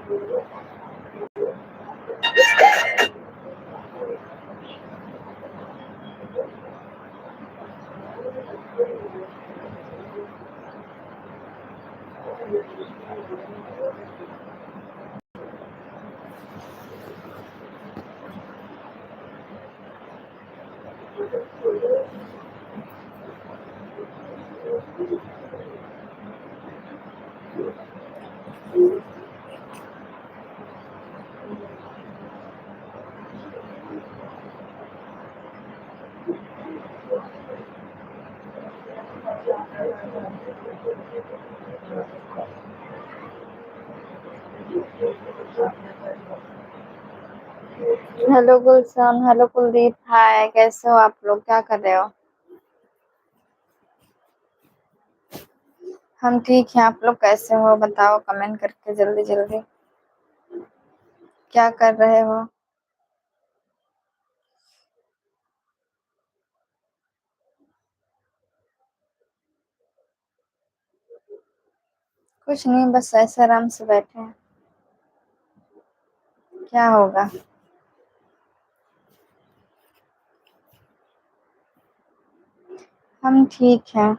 Hello गुलशन, hello Kuldeep, हाय, कैसे हो आप लोग? क्या कर रहे हो? हम ठीक हैं। आप लोग कैसे हो बताओ कमेंट करके जल्दी जल्दी। क्या कर रहे हो? कुछ नहीं, बस ऐसे आराम से बैठे हैं। क्या होगा? हम ठीक हैं।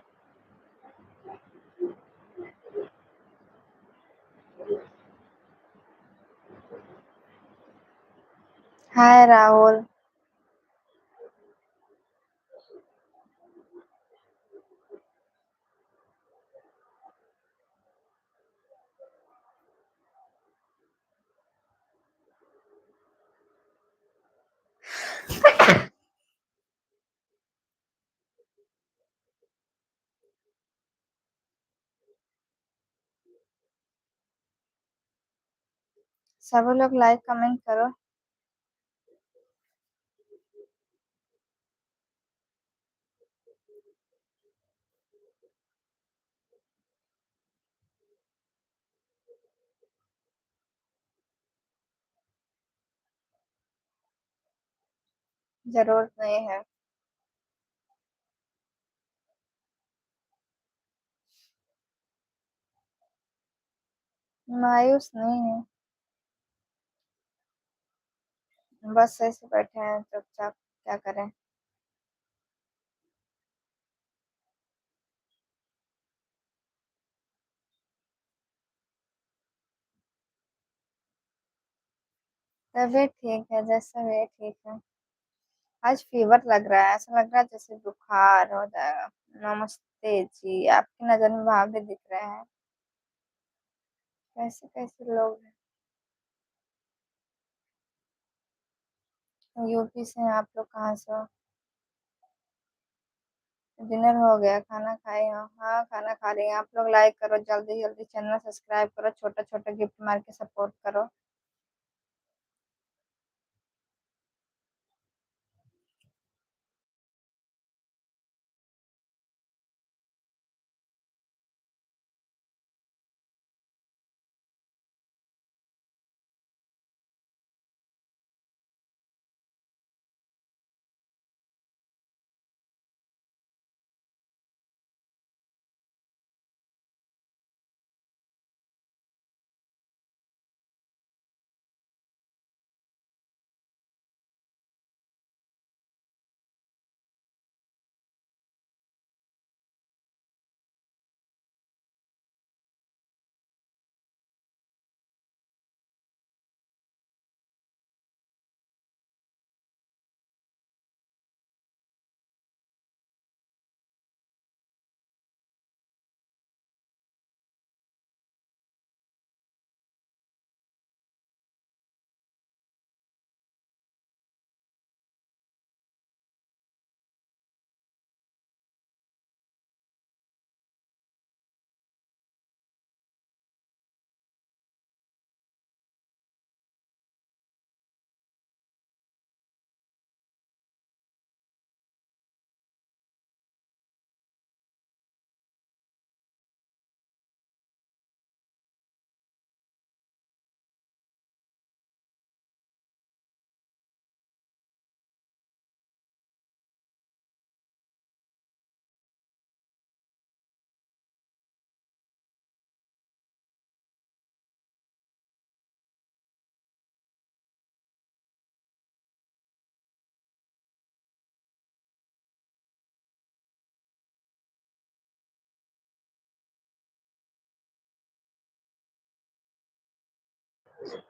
हाय राहुल। सभी लोग लाइक कमेंट करो। जरूरत नहीं है। मायूस नहीं है, बस ऐसे बैठे हैं चुपचाप। क्या करें? तबीयत ठीक है, जैसा है ठीक है। आज फीवर लग रहा है, ऐसा लग रहा है जैसे बुखार हो जाएगा। नमस्ते जी, आपकी नजर में भाव भी दिख रहे हैं। कैसे कैसे लोग हैं? यूपी से हैं आप लोग? कहाँ से हो? डिनर हो गया? खाना खाए हो? हाँ, खाना खा रही हैं। आप लोग लाइक करो जल्दी जल्दी, चैनल सब्सक्राइब करो, छोटा छोटा गिफ्ट मार के सपोर्ट करो।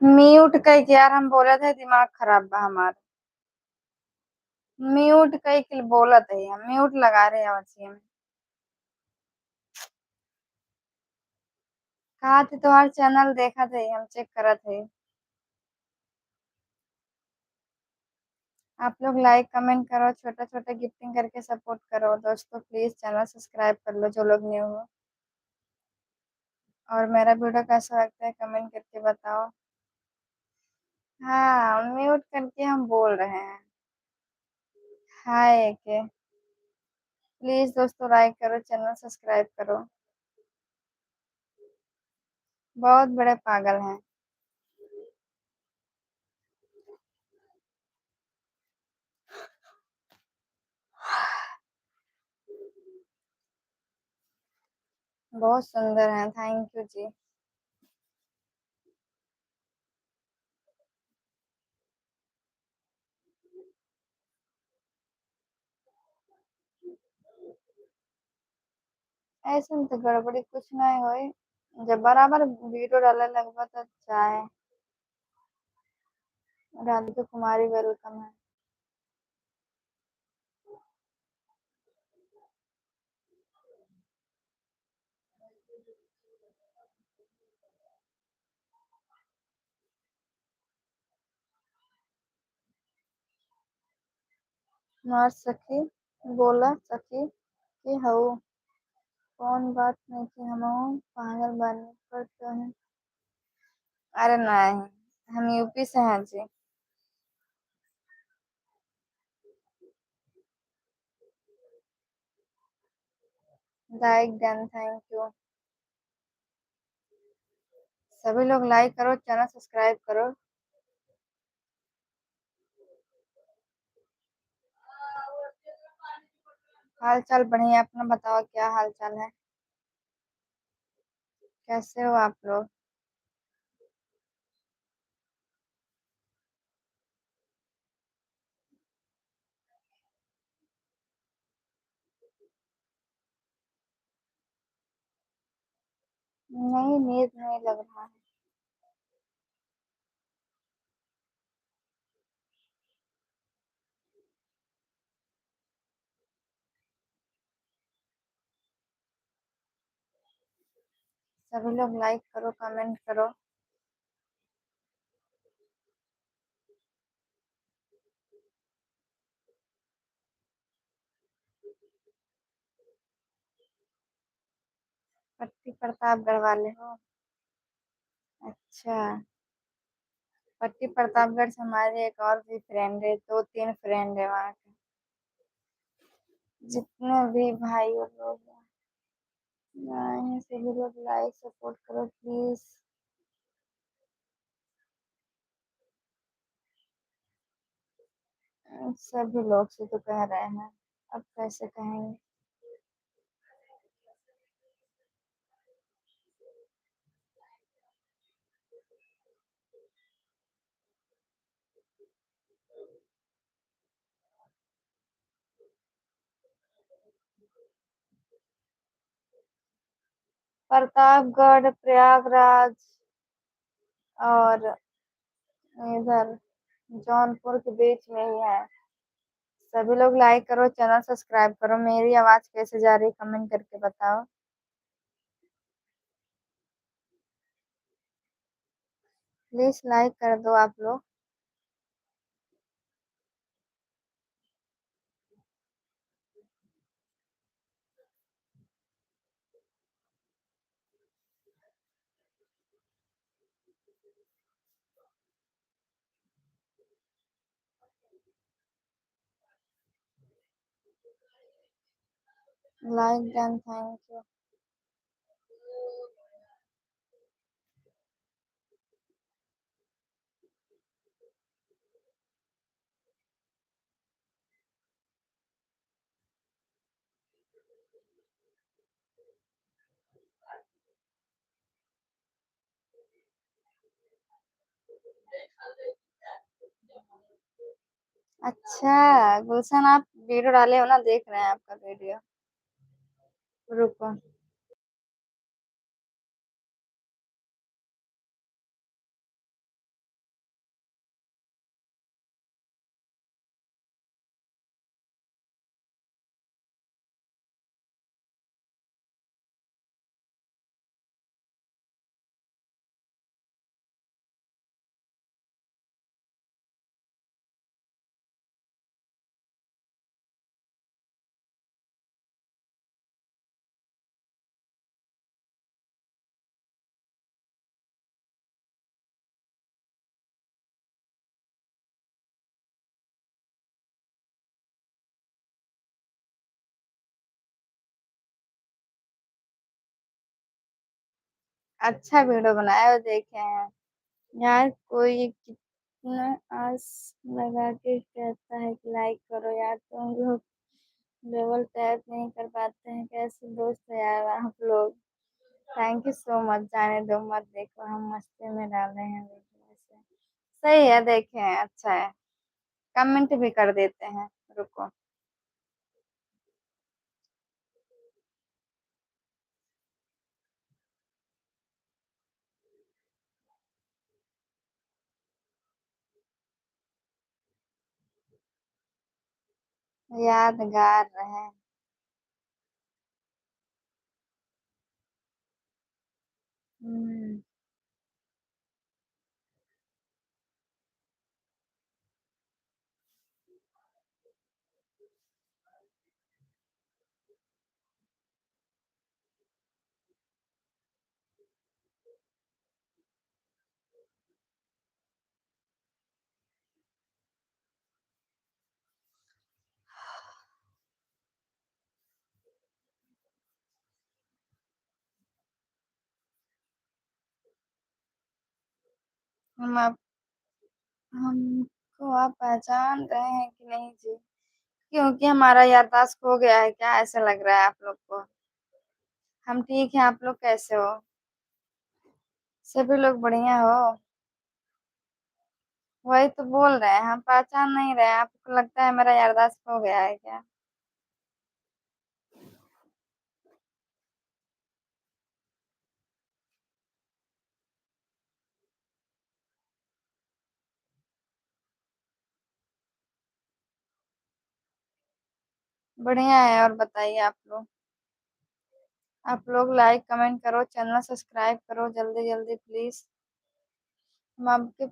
म्यूट कई के यार हम बोले थे दिमाग खराब बा हमार। म्यूट कई के बोलत है हम म्यूट लगा रहे हैं वैसे में। कहा थे तुम्हार चैनल देखा थे हम चेक करा थे। आप लोग लाइक कमेंट करो छोटा छोटा गिफ्टिंग करके सपोर्ट करो दोस्तों प्लीज चैनल सब्सक्राइब कर लो जो लोग न्यू हो। और मेरा वीडियो कैसा लगता है कमेंट करके बताओ। हाँ म्यूट करके हम बोल रहे हैं। हाय के प्लीज दोस्तों लाइक करो चैनल सब्सक्राइब करो। बहुत बड़े पागल हैं। बहुत सुंदर हैं थैंक यू जी। ऐसे में तो गड़बड़ी कुछ नहीं होई जब बराबर वीडियो डाले लगभग तो अच्छा है। राधिका कुमारी वेलकम है। मार सखी बोला सखी कि हऊ कौन बात नहीं कि हम पागल बने पर क्यों है। अरे नहीं हम यूपी से हैं जी। Like done thank you. सभी लोग लाइक करो चैनल सब्सक्राइब करो। हाल चाल बढ़िया अपना बताओ क्या हाल चाल है। कैसे हो आप लोग। नहीं नींद नहीं लग रहा है। सभी लोग लाइक करो कमेंट करो। पट्टी प्रतापगढ़ वाले हो। अच्छा। पट्टी प्रतापगढ़ से हमारे एक और भी फ्रेंड है दो तीन फ्रेंड है वहाँ के। जितने भी भाई और लोग हैं सभी लोग लाइक सपोर्ट करो प्लीज। सभी लोग से तो कह रहे हैं अब कैसे कहेंगे। प्रतापगढ़ प्रयागराज और इधर जौनपुर के बीच में ही है। सभी लोग लाइक करो चैनल सब्सक्राइब करो मेरी आवाज कैसे जा रही है कमेंट करके बताओ। प्लीज लाइक कर दो आप लोग। Like done thank you. अच्छा गुलशन आप वीडियो डाले हो ना देख रहे हैं आपका वीडियो। रुको। अच्छा वीडियो बनाया वो देखे हैं। यार कोई कितना आस लगा के कहता है कि लाइक करो यार, तुम लोग लेवल टैप नहीं कर पाते हैं, कैसे दोस्त है यार आप लोग। थैंक यू सो मच, जाने दो मत देखो, हम मस्ती में डाल रहे हैं वीडियो से। सही है, देखे हैं, अच्छा है। कमेंट भी कर देते हैं, रुको। यादगार रहे। हम्म। हम आप हमको आप पहचान रहे हैं कि नहीं जी? क्योंकि हमारा याददाश्त खो गया है क्या, ऐसा लग रहा है आप लोग को? हम ठीक है, आप लोग कैसे हो? सभी लोग बढ़िया हो? वही तो बोल रहे हैं, हम पहचान नहीं रहे हैं। आपको लगता है मेरा याददाश्त खो गया है क्या? बढ़िया है, और बताइए आप लोग। आप लोग लाइक कमेंट करो, चैनल सब्सक्राइब करो जल्दी जल्दी प्लीज। हम आपके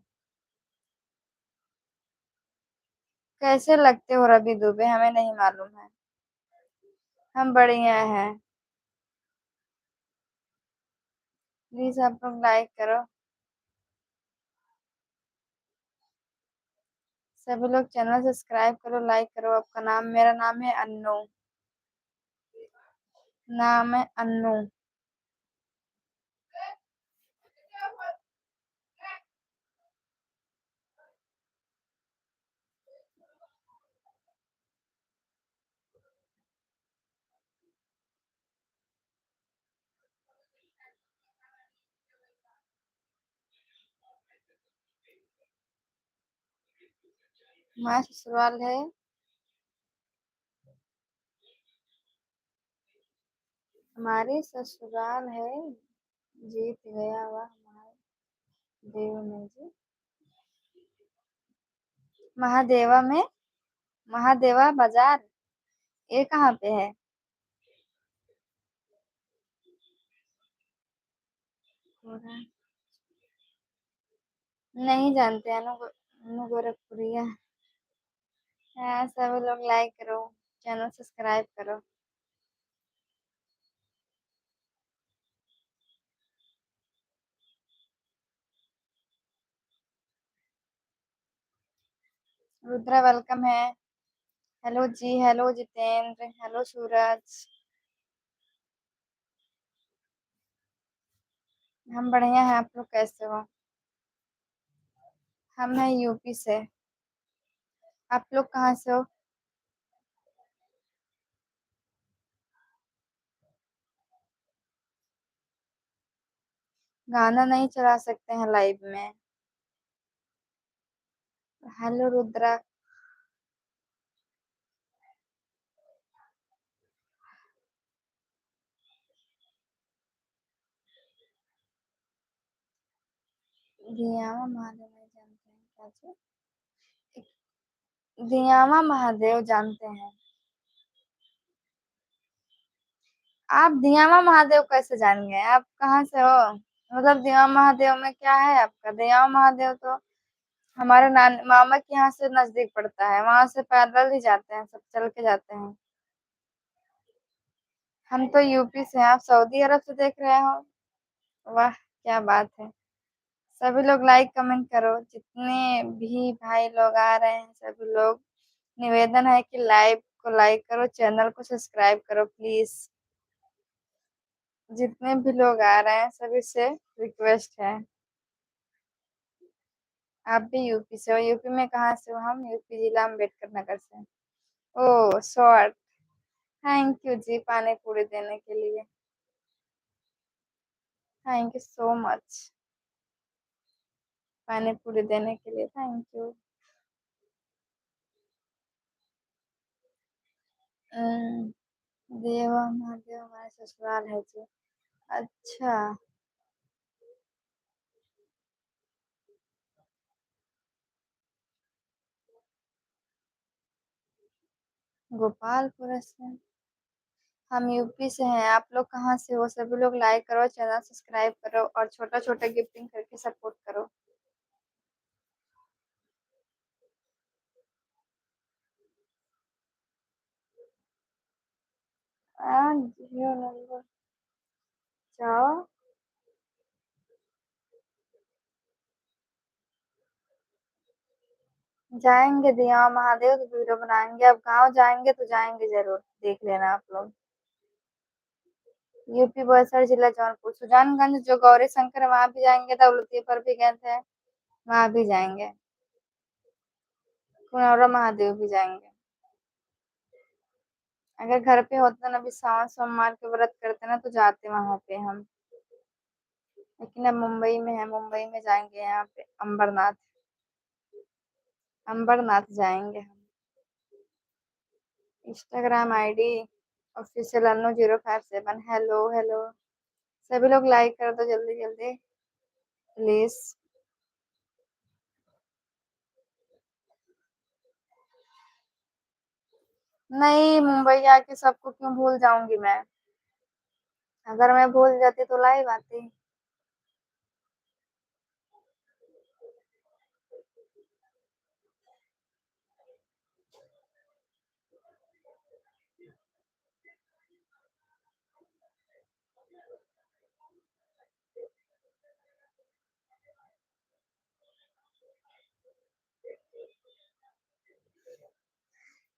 कैसे लगते हो रवि दुबे, हमें नहीं मालूम है। हम बढ़िया हैं। प्लीज आप लोग लाइक करो। सभी लोग चैनल सब्सक्राइब करो, लाइक करो। आपका नाम, मेरा नाम है अन्नू। नाम है अन्नू। हमारा ससुराल है। हमारी ससुराल है। जीत गया वह महादेव में जी। महादेवा में। महादेवा बाजार। ये कहाँ पे है? पूरा नहीं जानते हैं। अनु गोरखपुरिया। हाँ, सभी लोग लाइक करो, चैनल सब्सक्राइब करो। रुद्रा वेलकम है। हेलो जी, हेलो जितेंद्र, हेलो सूरज। हम बढ़िया हैं, आप लोग कैसे हो? हम हैं यूपी से। आप लोग कहाँ से हो? गाना नहीं चला सकते हैं लाइव में। हेलो रुद्रा। दियावा महादेव नहीं जानते हैं क्या जी? दियावा महादेव जानते हैं? आप दियावा महादेव कैसे जान गए? आप कहाँ से हो? मतलब दियावा महादेव में क्या है आपका? दियावा महादेव तो हमारे नान मामा के यहाँ से नजदीक पड़ता है, वहां से पैदल ही जाते हैं, सब चल के जाते हैं। हम तो यूपी से हैं, आप सऊदी अरब से देख रहे हो? वाह, क्या बात है। सभी लोग लाइक कमेंट करो, जितने भी भाई लोग आ रहे हैं सभी लोग। निवेदन है कि लाइव को लाइक करो, चैनल को सब्सक्राइब करो प्लीज। जितने भी लोग आ रहे हैं सभी से रिक्वेस्ट है। आप भी यूपी से हो? यूपी में कहाँ से हो? हम यूपी जिला अम्बेडकर नगर से। ओ शॉर्ट। थैंक यू जी पानी पूरी देने के लिए। थैंक यू सो मच पानी पूरी देने के लिए, थैंक यू। देवा महादेव हमारे ससुराल है जी। अच्छा। गोपालपुर से। हम यूपी से हैं। आप लोग कहाँ से हो? सभी लोग लाइक करो, चैनल सब्सक्राइब करो और छोटा छोटा गिफ्टिंग करके सपोर्ट करो। जियो नंबर। जाओ। जाएंगे दिया महादेव तो वीडियो बनाएंगे। अब गांव जाएंगे तो जाएंगे जरूर, देख लेना आप लोग। यूपी बक्सर जिला जौनपुर सुजानगंज जो गौरी शंकर है वहां भी जाएंगे, दौलती पर भी गए थे, वहां भी जाएंगे। कुनौरा महादेव भी जाएंगे। अगर घर पे होते ना, अभी सावन सोमवार के व्रत करते ना तो जाते वहां पे हम। लेकिन अब मुंबई में है, मुंबई में जाएंगे यहाँ पे अंबरनाथ। अंबरनाथ जाएंगे हम। इंस्टाग्राम आईडी ऑफिशियल अनु057। Hello hello. सभी लोग लाइक कर दो जल्दी जल्दी प्लीज। नहीं, मुंबई आके सबको क्यों भूल जाऊंगी मैं? अगर मैं भूल जाती तो लाइव आती।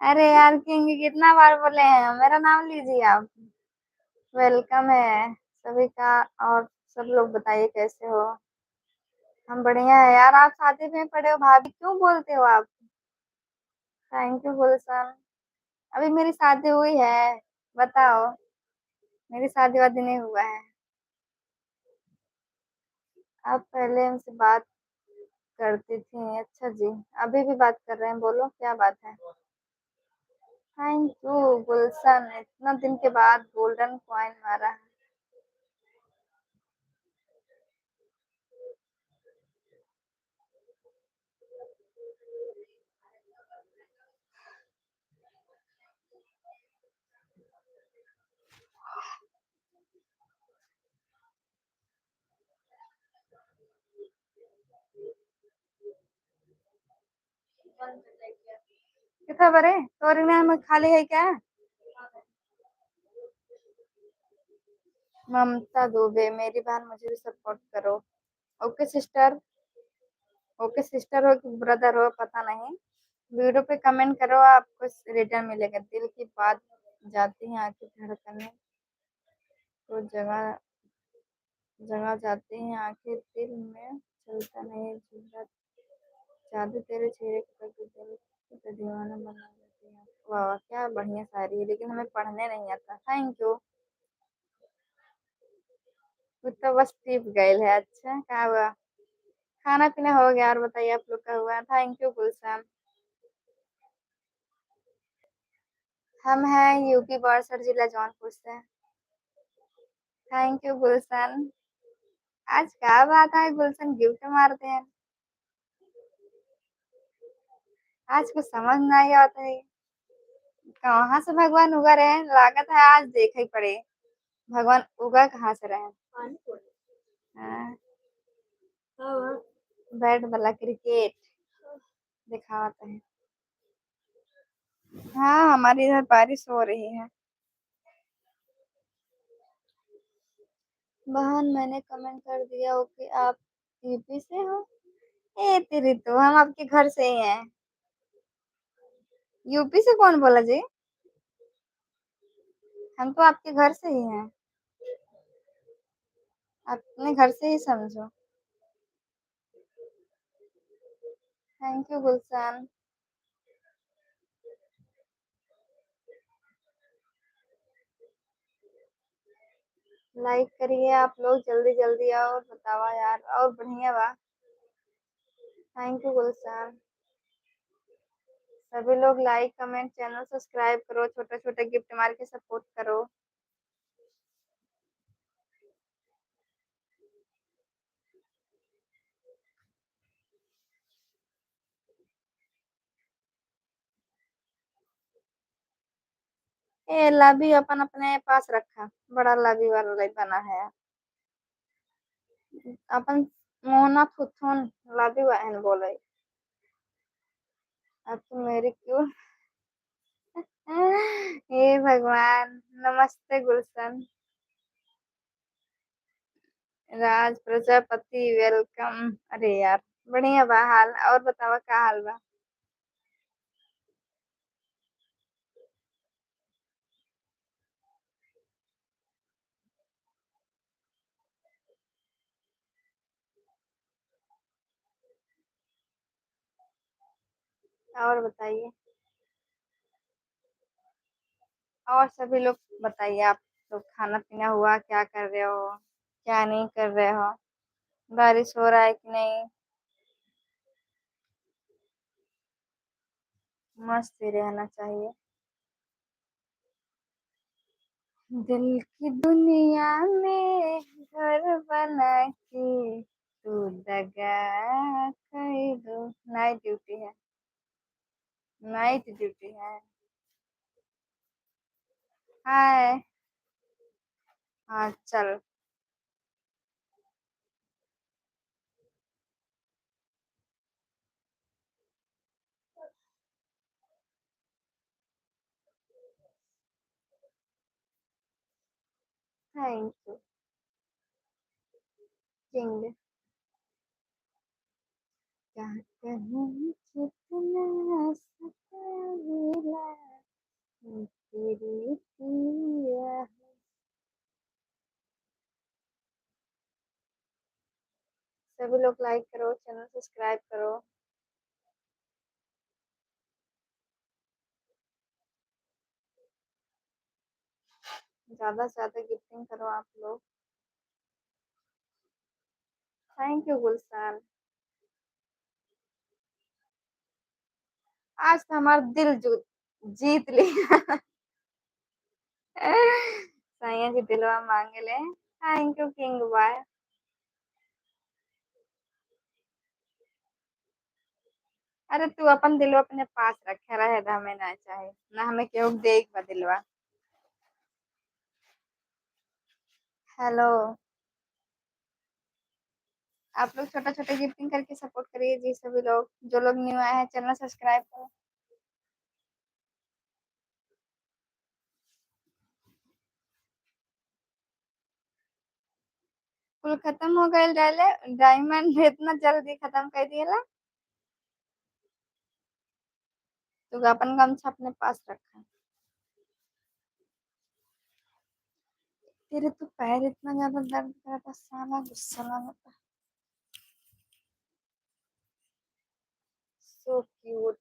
अरे यार किंग कितना बार बोले हैं, मेरा नाम लीजिए आप। वेलकम है सभी का। और सब लोग बताइए कैसे हो? हम बढ़िया है यार। आप शादी में पड़े हो, भाभी क्यों बोलते हो आप? थैंक यू गुलशन। अभी मेरी शादी हुई है, बताओ। मेरी शादी वादी नहीं हुआ है। आप पहले हमसे बात करती थी, अच्छा जी। अभी भी बात कर रहे हैं, बोलो क्या बात है। थैंक यू गुलशन, इतना दिन के बाद गोल्डन कॉइन मारा है। कितना बड़े तोरी में खाली है क्या? ममता दुबे मेरी बहन, मुझे भी सपोर्ट करो। Okay sister. ओके सिस्टर हो कि ब्रदर हो पता नहीं। वीडियो पे कमेंट करो, आपको रिटर्न मिलेगा। दिल की बात जाती है आंखें धड़कने, तो जगह जगह जाती है आंखें दिल में, चलता नहीं जिंदा, जादू तेरे चेहरे का करके दिल को दीवाना बना देती है। वाह वाह, क्या बढ़िया शायरी है, लेकिन हमें पढ़ने नहीं आता। Thank you. कुछ तो बस टिप गए है। अच्छा क्या हुआ? खाना पीना हो गया, और बताइए आप लोग का हुआ? थैंक यू गुलशन। हम हैं यूपी बक्सर जिला जौनपुर से। थैंक यू गुलशन। आज क्या बात है गुलशन, गिफ्ट मारते हैं? आज कुछ समझ नहीं आता है। कहाँ से भगवान उगा रहे हैं? लागत है आज देखा ही पड़े। भगवान उगा कहाँ से रहे हैं? हाँ, बैट वाला क्रिकेट दिखाते हैं। हाँ हमारी इधर बारिश हो रही है। बहन मैंने कमेंट कर दिया हो कि आप यूपी से हो। ए तेरी तो हम आपके घर से ही हैं। यूपी से कौन बोला जी? हम तो आपके घर से ही हैं। अपने घर से ही समझो। Thank you Gulshan. लाइक करिए आप लोग जल्दी जल्दी और बतावा यार और बढ़िया बा। थैंक यू गुलशन। सभी लोग लाइक कमेंट चैनल सब्सक्राइब करो, छोटे छोटे गिफ्ट मार के सपोर्ट करो। ये लाभी अपन अपने पास रखा, बड़ा लाभी वाला बना है अपन। मोना थुथुन लाभी बहन बोले। अब तो मेरी क्यों। हे भगवान। नमस्ते गुलशन। राज प्रजापति वेलकम। अरे यार बढ़िया बा हाल, और बतावा का हाल बा। और बताइए। और सभी लोग बताइए, आप लोग खाना पीना हुआ, क्या कर रहे हो, क्या नहीं कर रहे हो, बारिश हो रहा है कि नहीं। मस्त ही रहना चाहिए। दिल की दुनिया में घर बना के तू दगा कर दो। नाइट ड्यूटी है। नाइट ड्यूटी है। हाय। हाँ चल। Thank you king. क्या कहूँ कितना सतावेला तेरी पिया। सभी लोग लाइक करो, चैनल सब्सक्राइब करो। ज्यादा से ज्यादा गिफ्टिंग करो आप लोग। थैंक यू गुलशन। आज तो हमारा दिल जीत लिया। सैया जी दिलवा मांगे ले। Thank you king bye. अरे तू अपन दिलवा अपने पास रखे रहे दा, हमें ना चाहे ना हमें केहू देख बा दिलवा। हेलो। आप लोग छोटा छोटा गिफ्टिंग करके सपोर्ट करिए जी, सभी लोग जो लोग न्यू आए हैं चैनल सब्सक्राइब करो। कुल खत्म हो गए डायमंड इतना जल्दी खत्म कर दिया। तो अपन गमछा अपने पास रखा। तेरे तो पैर इतना ज्यादा दर्द कर रहा था, साला गुस्सा लगा था। So cute.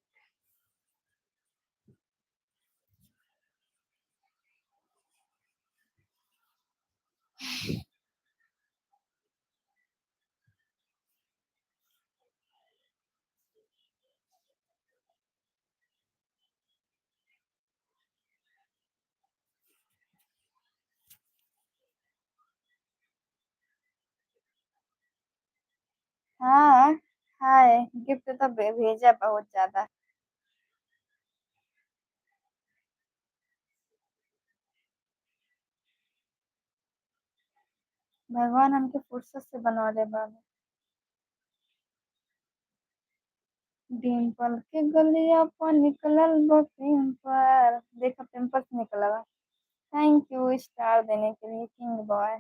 हाँ। हाय। गिफ्ट तो भेजा बहुत ज्यादा। भगवान हमके फुर्सत से बनवा बाबू। डिम्पल के गलिया पर निकलल बा पिंपल, देखा पिंपल्स निकला। थैंक यू स्टार देने के लिए किंग बॉय।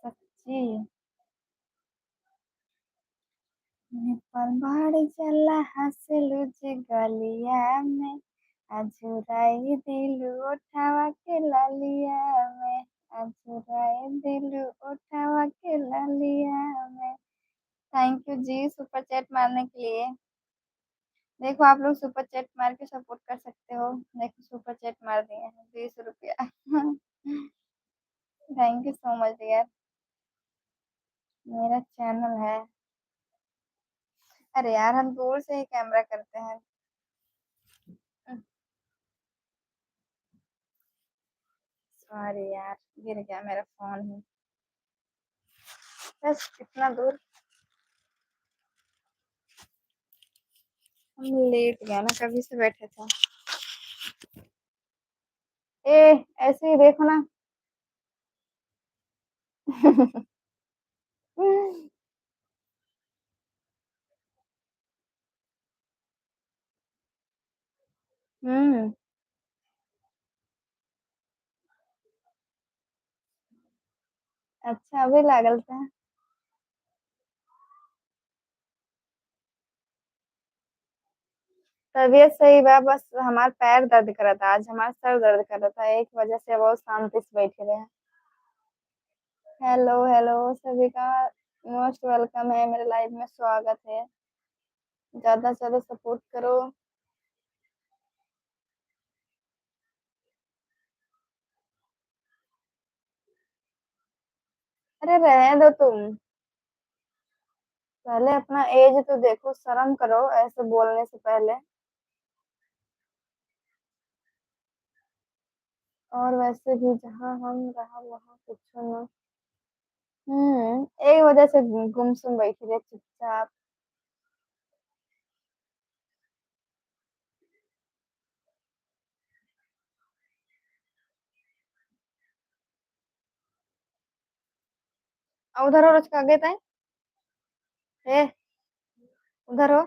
सच्ची। बाड़ी चला हंसलू जे गलिया में अझुराई दिलू उठावा के ललिया में अझुराई दिलू उठावा के ललिया में। थैंक यू जी सुपर चैट मारने के लिए। देखो आप लोग सुपर चैट मार के सपोर्ट कर सकते हो। देखो सुपर चैट मार दिए हैं 20 रुपया। थैंक यू सो मच यार। मेरा चैनल है। अरे यार हम दूर से ही कैमरा करते हैं। सॉरी यार गिर गया मेरा फोन ही। बस इतना दूर। हम लेट गया ना कभी से बैठे थे। ए ऐसे ही देखो ना। हम्म। अच्छा अभी लागल था। तबीयत सही बा बस हमार पैर दर्द कर रहा था आज हमारा सर दर्द कर रहा था एक वजह से बहुत शांति से बैठे रहे। हेलो हेलो सभी का मोस्ट वेलकम है मेरे लाइव में स्वागत है। ज्यादा से ज्यादा सपोर्ट करो। अरे रहने दो तुम। पहले अपना एज तो देखो शर्म करो ऐसे बोलने से पहले। और वैसे भी जहाँ हम रहा वहाँ कुछ ना। एक वजह से गुमसुम बैठी रहे चुपचाप। उधर हो रोज आगे ताई। ए उधर हो।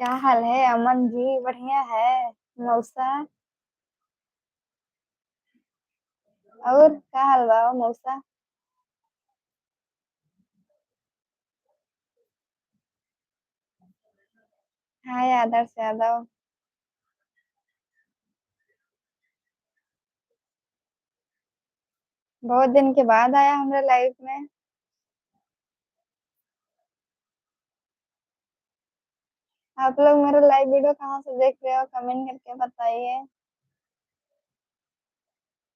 क्या हाल है अमन जी बढ़िया है। मौसा। और क्या हाल बा मौसा। हाय आदर्श यादव। बहुत दिन के बाद आया हमारे लाइफ में। आप लोग मेरा लाइव वीडियो कहाँ से देख रहे हो कमेंट करके बताइए।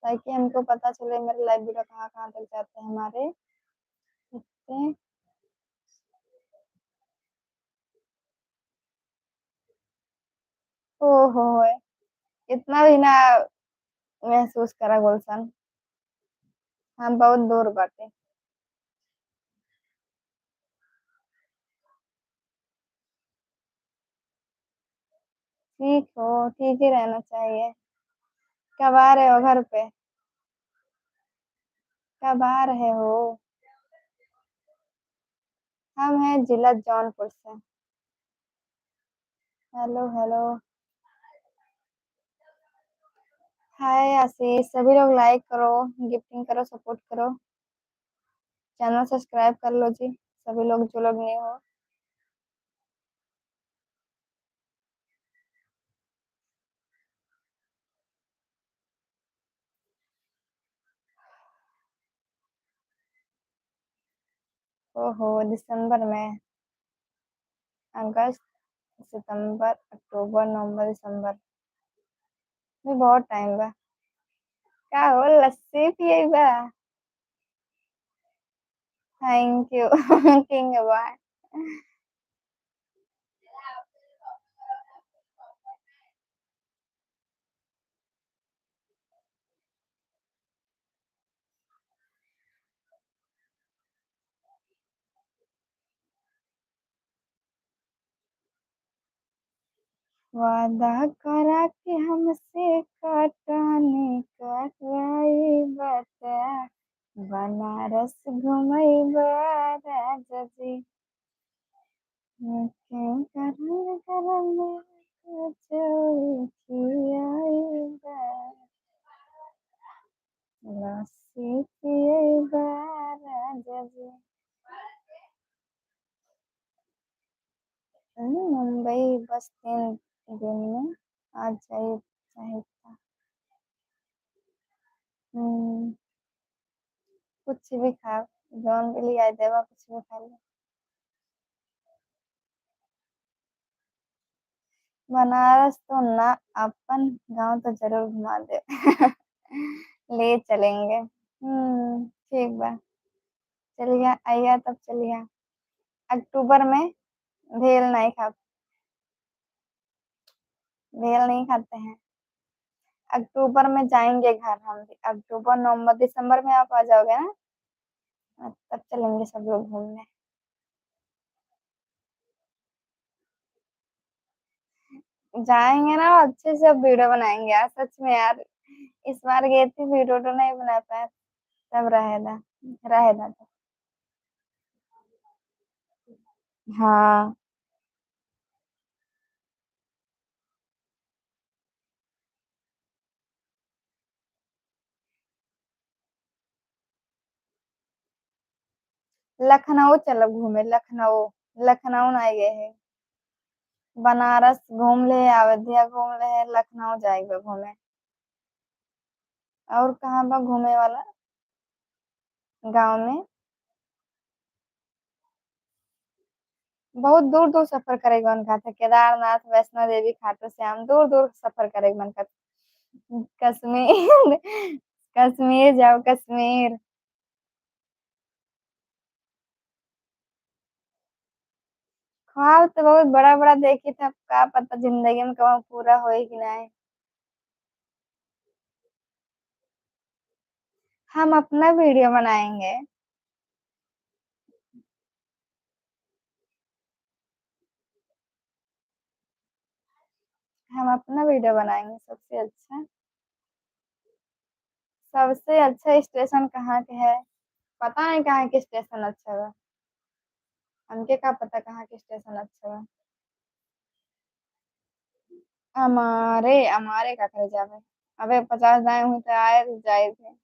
ताकि हमको पता चले मेरे लाइव वीडियो कहाँ कहाँ तक जाते हैं हमारे। देखते। ओहो। इतना भी ना महसूस करा गुलशन। हम बहुत दूर बाटे। ठीक हो ठीक ही रहना चाहिए। कब आ रहे हो घर पे। कब आ रहे हो। हम हैं जिला जौनपुर से। Hello hello. हाय आशीष सभी लोग लाइक करो गिफ्टिंग करो सपोर्ट करो। चैनल सब्सक्राइब कर लो जी सभी लोग जो लोग नहीं हो। ओहो दिसंबर में। अगस्त सितंबर अक्टूबर नवंबर दिसंबर में बहुत टाइम बा। का हो लस्सी पिएबा। Thank you king bye. वादा करा के हमसे कटनी करवाई बता बनारस घुमैबा राजा जी। के करन करन कचौड़ी खियाइबा लस्सी पियैबा जी जी। मुंबई बस 3 दिन में आ जाए चाहिए था। हम्म, कुछ भी खा, जौन के लिए आए देवा कुछ भी खा ले। बनारस तो ना, अपन गांव तो जरूर घुमा दे। ले चलेंगे। ठीक बा। चलिए आइए तब चलिए। अक्टूबर में भेल नहीं खा, भेल नहीं खाते हैं। अक्टूबर में जाएंगे घर हम भी, अक्टूबर नवंबर दिसंबर में आप आ जाओगे ना। तब चलेंगे सब लोग घूमने। जाएंगे ना, अच्छे से वीडियो बनाएंगे यार, सच में यार। इस बार गए थे, वीडियो तो नहीं बना पाए। तब रहेगा, रहेगा तो। हाँ। लखनऊ चलो घूमे, लखनऊ। लखनऊ नहीं गए हैं। बनारस घूम ले, अयोध्या घूम ले, लखनऊ जाएंगे घूमे। और कहाँ पर घूमे वाला? गांव में। बहुत दूर दूर सफर करेगा मन करता है, केदारनाथ, वैष्णो देवी, खाटू श्याम, दूर दूर सफर करेगा मन करता है। कश्मीर। कश्मीर जाओ, कश्मीर। ख्वाब तो बहुत बड़ा बड़ा देखी था, क्या पता जिंदगी में कब पूरा होए कि नहीं। हम अपना वीडियो बनाएंगे। हम अपना वीडियो बनाएंगे सबसे अच्छा। सबसे अच्छा स्टेशन कहाँ के है? पता नहीं कहाँ के स्टेशन अच्छा है। हमके का पता कहाँ के स्टेशन अच्छा है। हमारे हमारे का कर जावे। अबे 50 दाएं हुई तो आए तो जाए थे।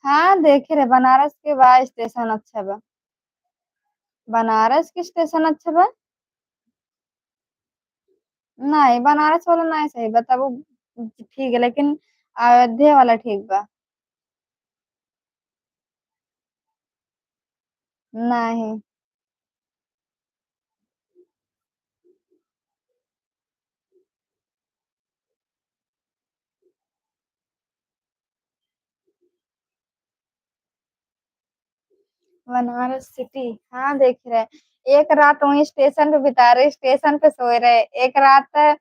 हाँ देखे रहे, बनारस के बाद स्टेशन अच्छा बा। बनारस के स्टेशन अच्छा बा। नहीं, बनारस वाला नहीं सही बता वो। ठीक है लेकिन अयोध्या वाला ठीक बा। नहीं। बनारस सिटी। हाँ देख रहे, एक रात वहीं स्टेशन पे बिता रहे, स्टेशन पे सोए रहे एक रात।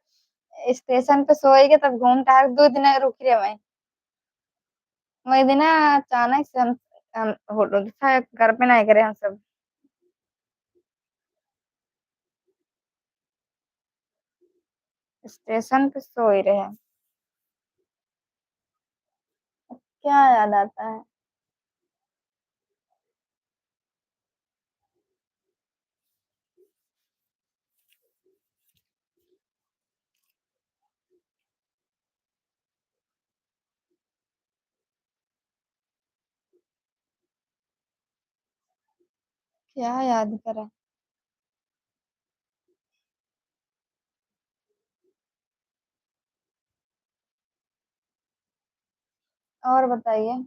स्टेशन पे सोएंगे तब घूम टहल 2 दिन रुक रहे वहीं। वही दिन अचानक से हम होटल था, घर पे नहीं करे हम सब। स्टेशन पे सोए रहे। क्या याद आता है? क्या याद करे? और बताइए।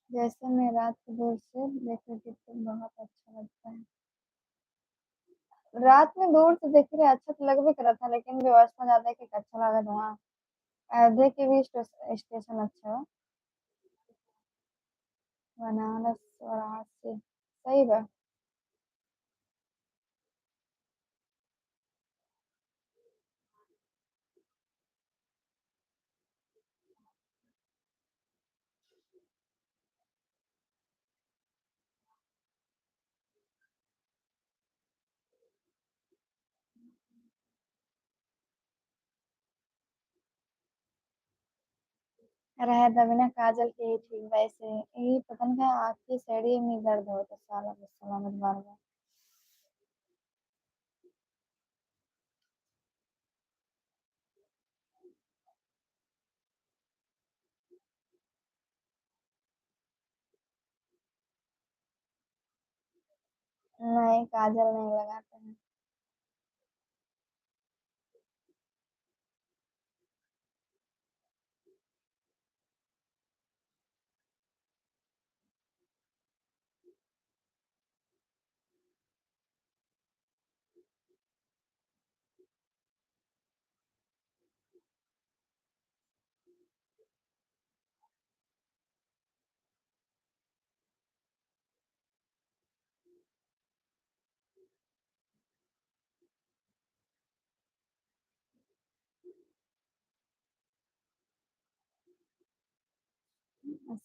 जैसे मैं रात को दूर से देख रही थी तो बहुत अच्छा लगता है। रात में दूर से देख रहे अच्छा तो लग भी करा था, लेकिन व्यवस्था ज्यादा कि अच्छा लगा था वहाँ। अयोध्या के भी स्टेशन अच्छा है। बनारस वाराणसी सही बा। रहे तभी ना काजल के ही ठीक वैसे यही पता नहीं क्या आँख की सड़ी में दर्द होता साला सलामत बार बार। नहीं काजल नहीं लगाते हैं।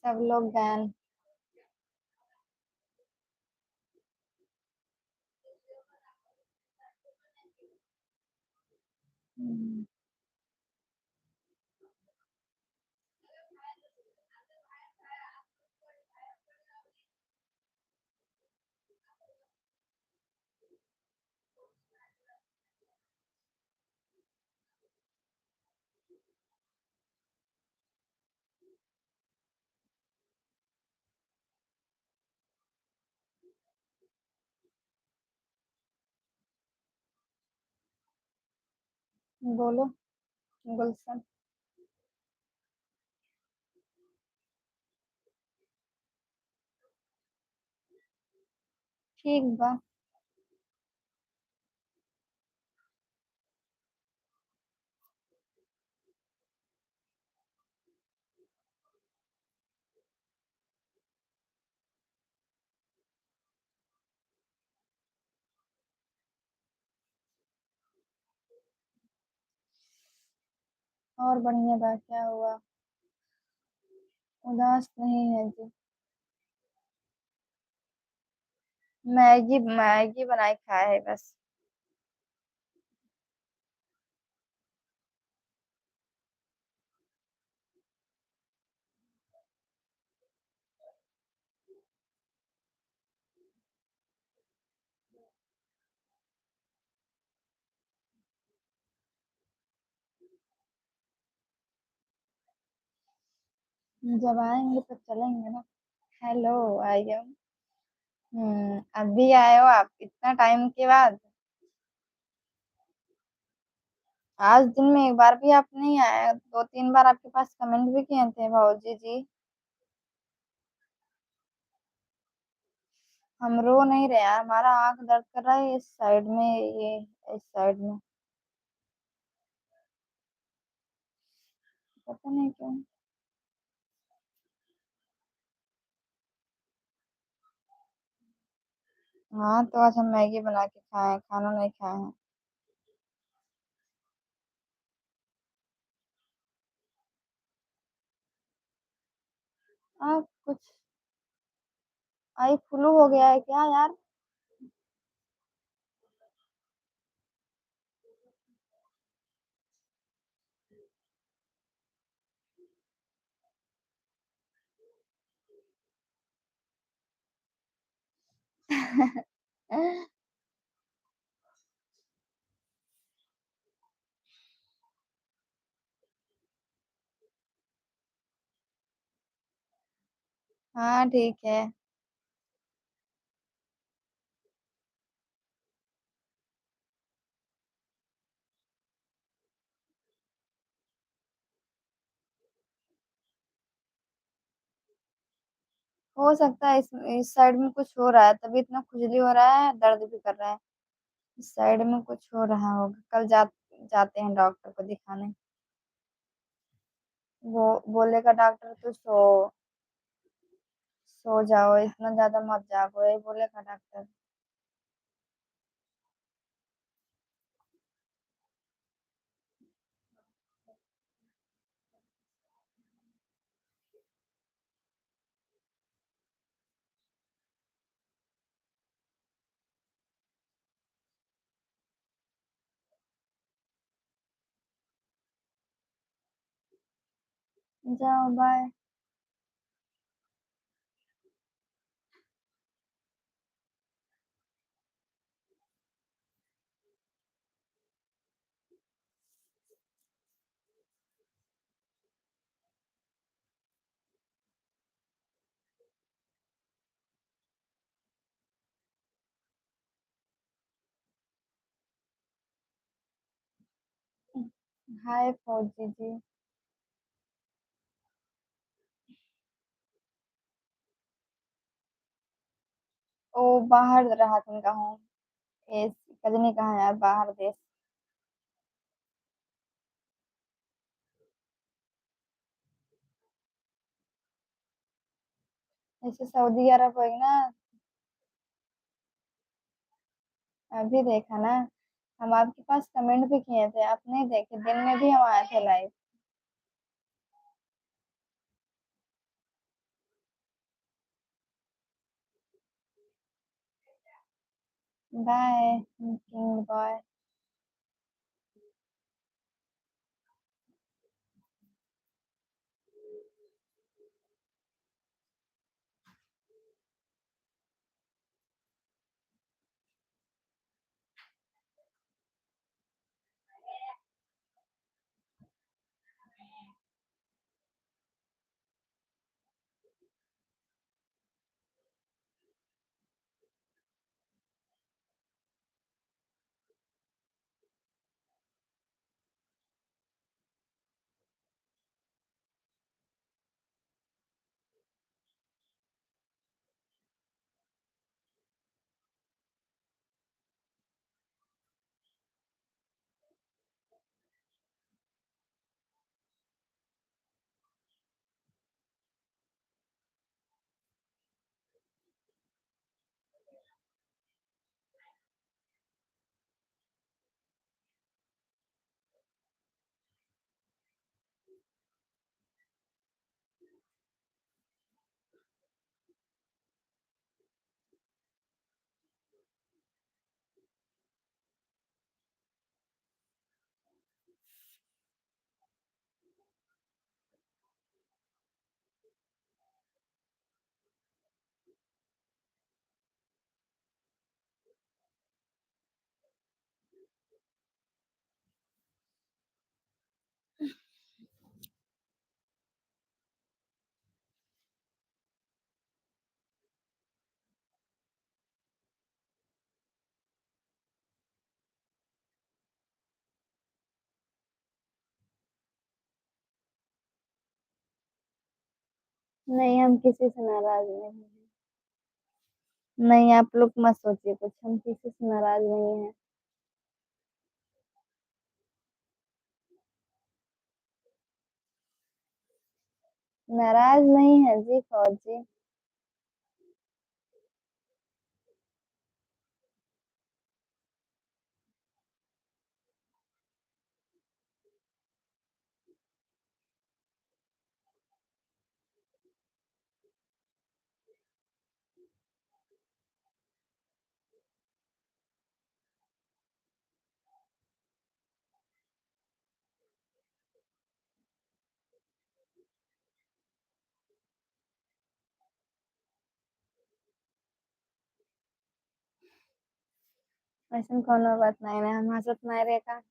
सब लोग गए। हम्म, बोलो गुलशन। ठीक बा। और बढ़िया बा क्या हुआ। उदास नहीं है जी। मैगी मैगी बनाई खाए है बस। जब आएंगे तो चलेंगे ना। Hello I am. अभी आए हो आप इतना टाइम के बाद। आज दिन में एक बार भी आप नहीं आए, दो तीन बार आपके पास कमेंट भी किए थे भाजी जी। हम रो नहीं रहे हैं, हमारा आंख दर्द कर रहा है इस साइड में, ये इस साइड में। पता नहीं क्यों। हाँ तो आज हम मैगी बना के खाए, खाना नहीं खाए हैं। कुछ आई फ्लू हो गया है क्या यार। हाँ ठीक है। हो सकता है इस साइड में कुछ हो रहा है, तभी इतना खुजली हो रहा है, दर्द भी कर रहा है। इस साइड में कुछ हो रहा होगा, कल जाते हैं डॉक्टर को दिखाने। वो बोलेगा डॉक्टर तो सो जाओ, इतना ज्यादा मत जागो, यही बोलेगा डॉक्टर। जाओ बाय। हाय फौजी जी। ओ बाहर रहा तुम कहाँ? कजनी कहाँ है यार, बाहर देश। ऐसे सऊदी अरब होगी ना। अभी देखा ना। हम आपके पास कमेंट भी किए थे, आप नहीं देखे, दिन में भी हम आए थे लाइव। By king boy. नहीं, हम किसी से नाराज नहीं हैं। नहीं, आप लोग मत सोचिए कुछ, हम किसी से नाराज नहीं है। नाराज नहीं है जी फौजी। ऐसा कोनो बात नहीं ना, हम हंसत नहीं रे का।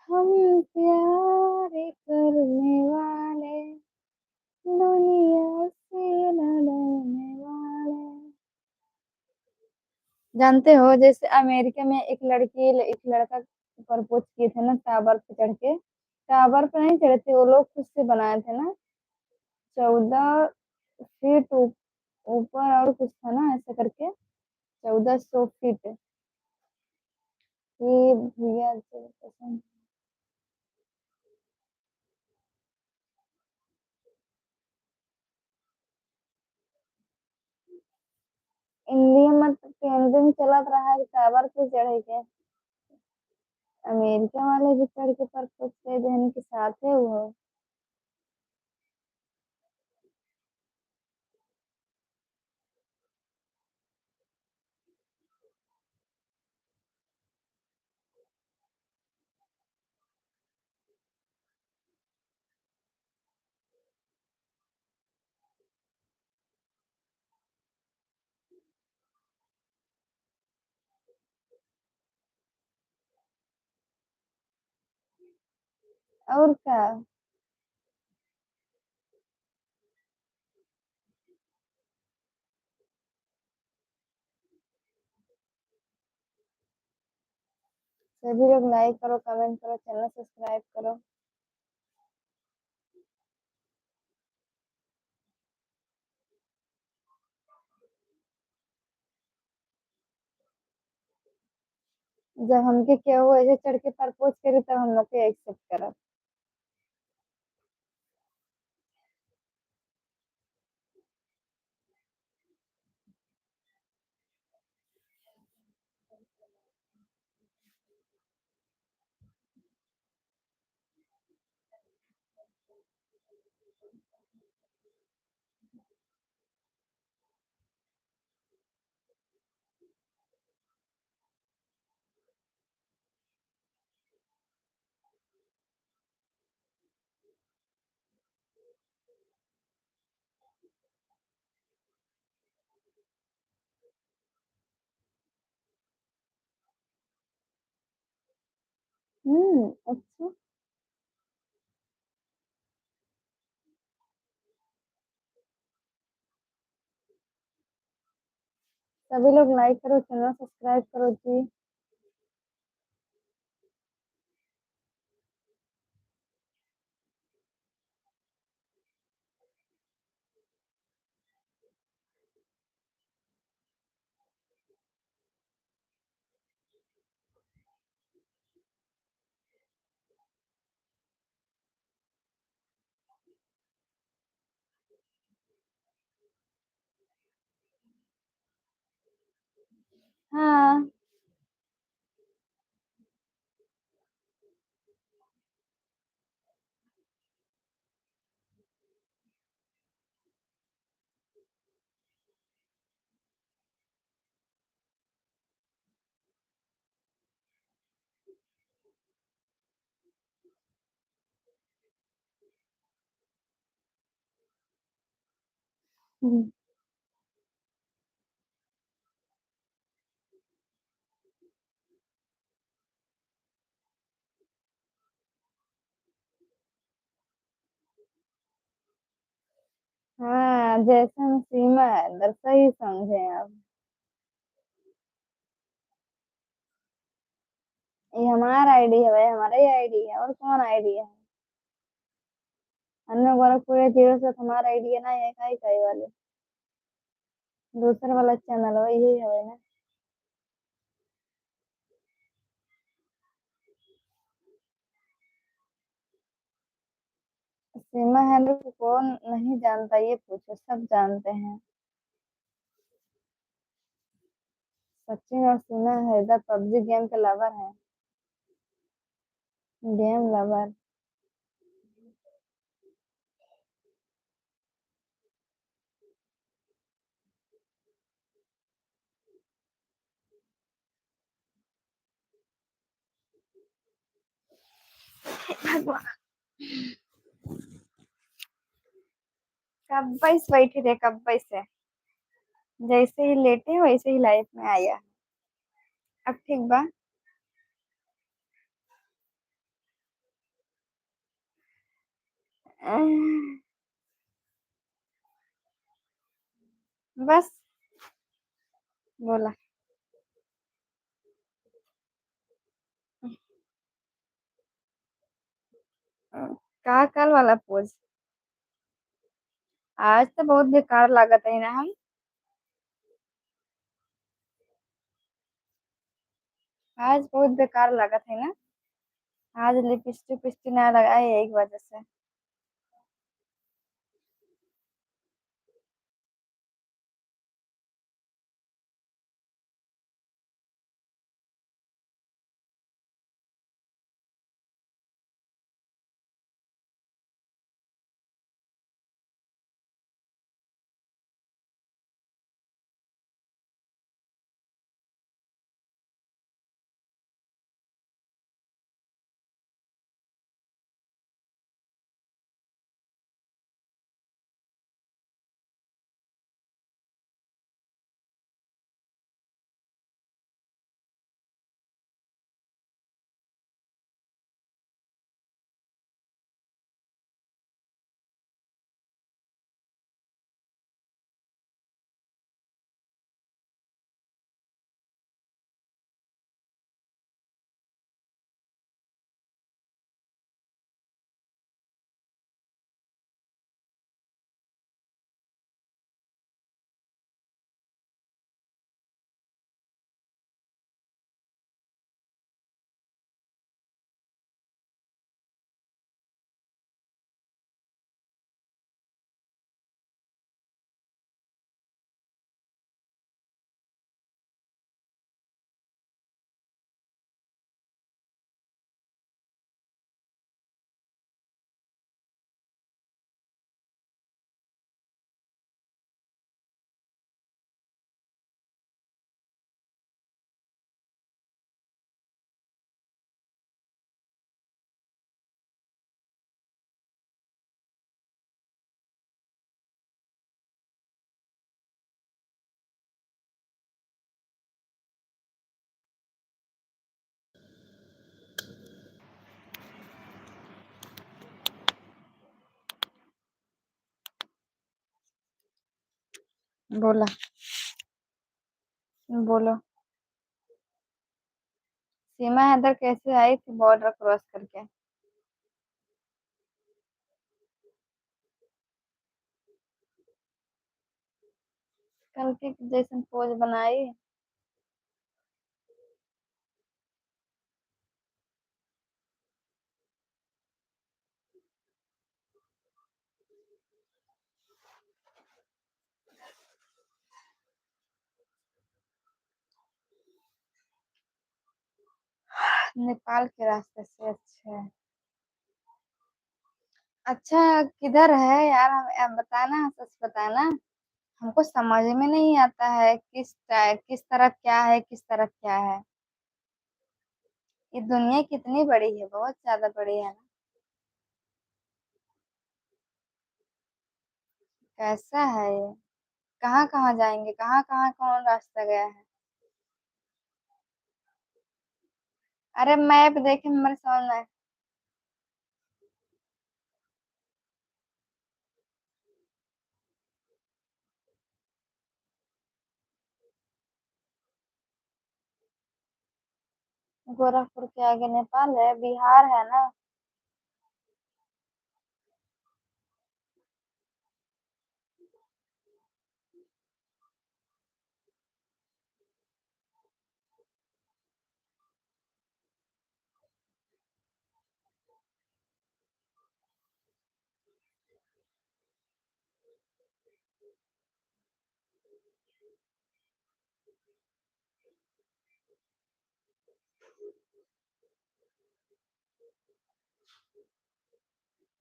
हम प्यार करने वाले, दुनिया से लड़ने वाले। जानते हो, जैसे अमेरिका में एक लड़की एक लड़का प्रपोज किए थे ना टावर पे चढ़ के। टावर पे नहीं चढ़े थे वो लोग, खुद से बनाए थे ना। 14 फीट ऊपर और कुछ था ना ऐसा करके। 1400 फीट। ये भैया जी पसंद। इंडिया में तो ट्रेंडिंग चलत रहा है टावर पे चढ़े के। अमेरिका वाले भी चढ़ के प्रपोज कर देने के साथ है वो। और क्या। सभी लोग लाइक करो, कमेंट करो, चैनल सब्सक्राइब करो। जब हमके केहू ऐसे चढ़ के प्रपोज करे तब हम लोग के एक्सेप्ट करब। अच्छा। सभी लोग लाइक करो, चैनल सब्सक्राइब करो जी। हाँ। हम्म। हाँ, जैसन सीमा है अंदर सही समझे आप। ये हमारा आईडी है भाई, हमारा ही आईडी है, और कौन आईडी है। अन्य गोरखपुर है, 0 से हमारा आईडी है ना, ये का ही वाले। दूसरा वाला चैनल है यही है भाई ना। सीमा हैंडल को कौन नहीं जानता, ये पूछो, सब जानते हैं। सचिन और सीमा हैदर पबजी गेम के लवर हैं। Game lover. भगवान। कब से बैठे थे, कब से। जैसे ही लेटे वैसे ही लाइफ में आया। अब ठीक बा। अह, बस। बोला। का कल वाला पोज। आज तो बहुत बेकार लागत है ना हम। आज बहुत बेकार लागत है ना। आज लिपस्टिक पिस्टिक ना लगाए यही वजह से। बोला। बोलो। सीमा हैदर कैसे आई थी बॉर्डर क्रॉस करके? कल की जैसन पोज बनाई। नेपाल के रास्ते से अच्छा है। अच्छा किधर है यार, हम बताना, सच बताना। हमको समझ में नहीं आता है किस तरफ क्या है, किस तरफ क्या है। ये दुनिया कितनी बड़ी है, बहुत ज्यादा बड़ी है ना। कैसा है ये? कहाँ कहाँ जाएंगे, कहाँ कहाँ कौन रास्ता गया है? अरे मैप देखे मेरे समझ में। गोरखपुर के आगे नेपाल है, बिहार है ना।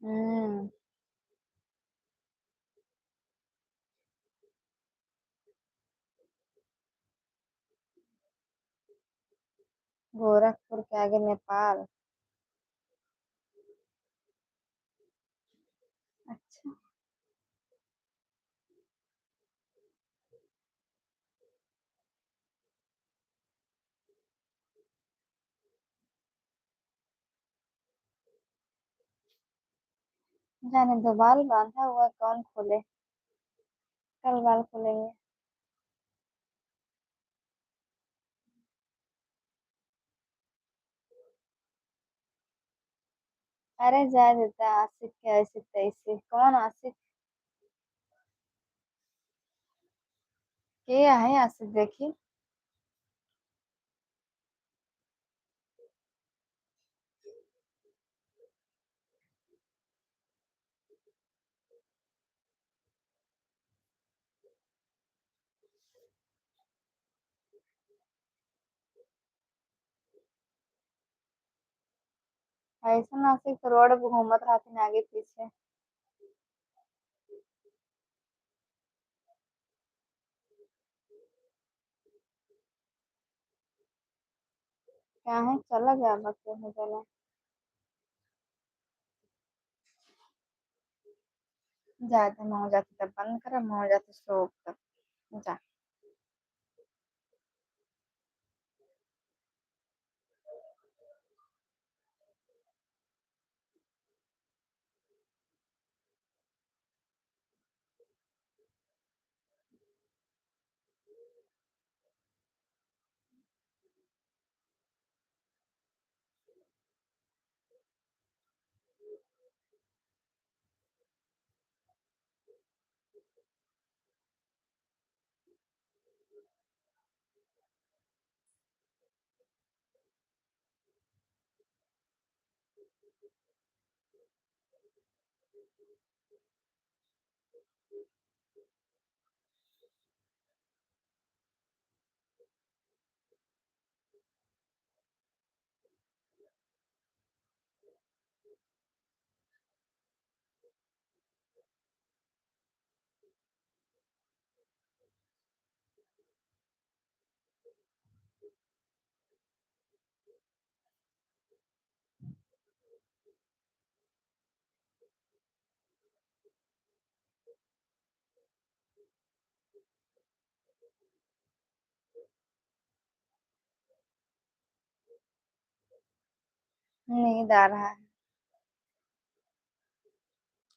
हम्म। गोरखपुर के आगे नेपाल। अच्छा। जाने दो, बाल बांधा हुआ कौन खोले। कल बाल खोलेंगे। अरे जाए देता, आशिक के ऐसे तैसे, कौन आशिक? ये आहे असं देखी। ऐसा ना सिर्फ रोड पे घूमत रहती आगे पीछे। क्या है, चला गया बच्चे में चला। जाते मैं हो जाती तब बंद करा, मैं हो जाती सो तब। जा। नींद आ रहा है।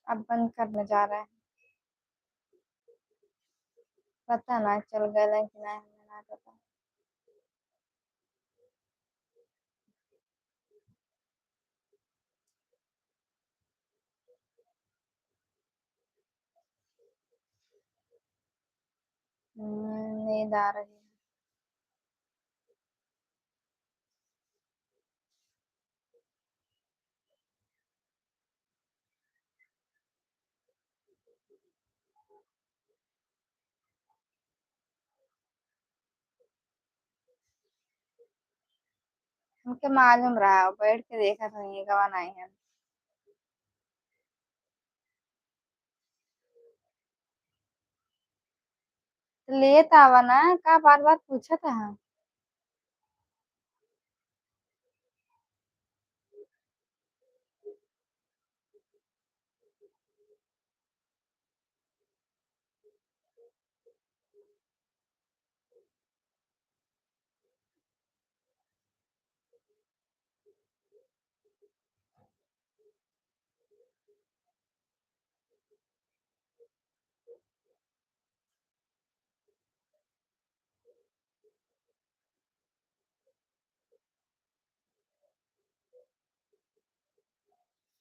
अब बंद करने जा रहा है। पता ना चल गया कि नहीं, हमें ना पता। नींद आ रही है। हमके मालूम रहा, बैठ के देखा था ये गवा नहीं है। तो लेत आवा ना, का बार बार पूछा था हम।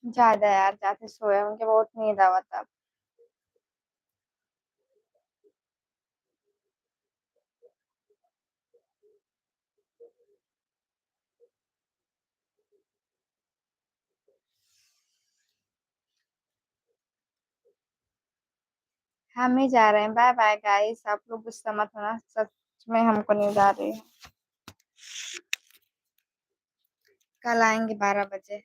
ज्यादा यार, जाते सोए, उनके बहुत नींद आवा था। हम ही जा रहे हैं, बाय बाय गाइस, आप लोग गुस्सा मत होना, सच में हमको नींद आ रही है। कल आएंगे 12 बजे।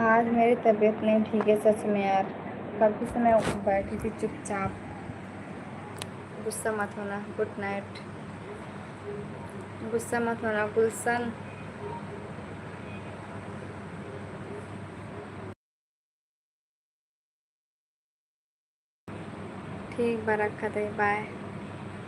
आज मेरी तबीयत नहीं ठीक है सच में यार। कभी से मैं बैठी थी चुपचाप। गुस्सा मत होना, गुड नाइट। गुस्सा मत होना गुलशन। ठीक बा, रखा थे, बाय।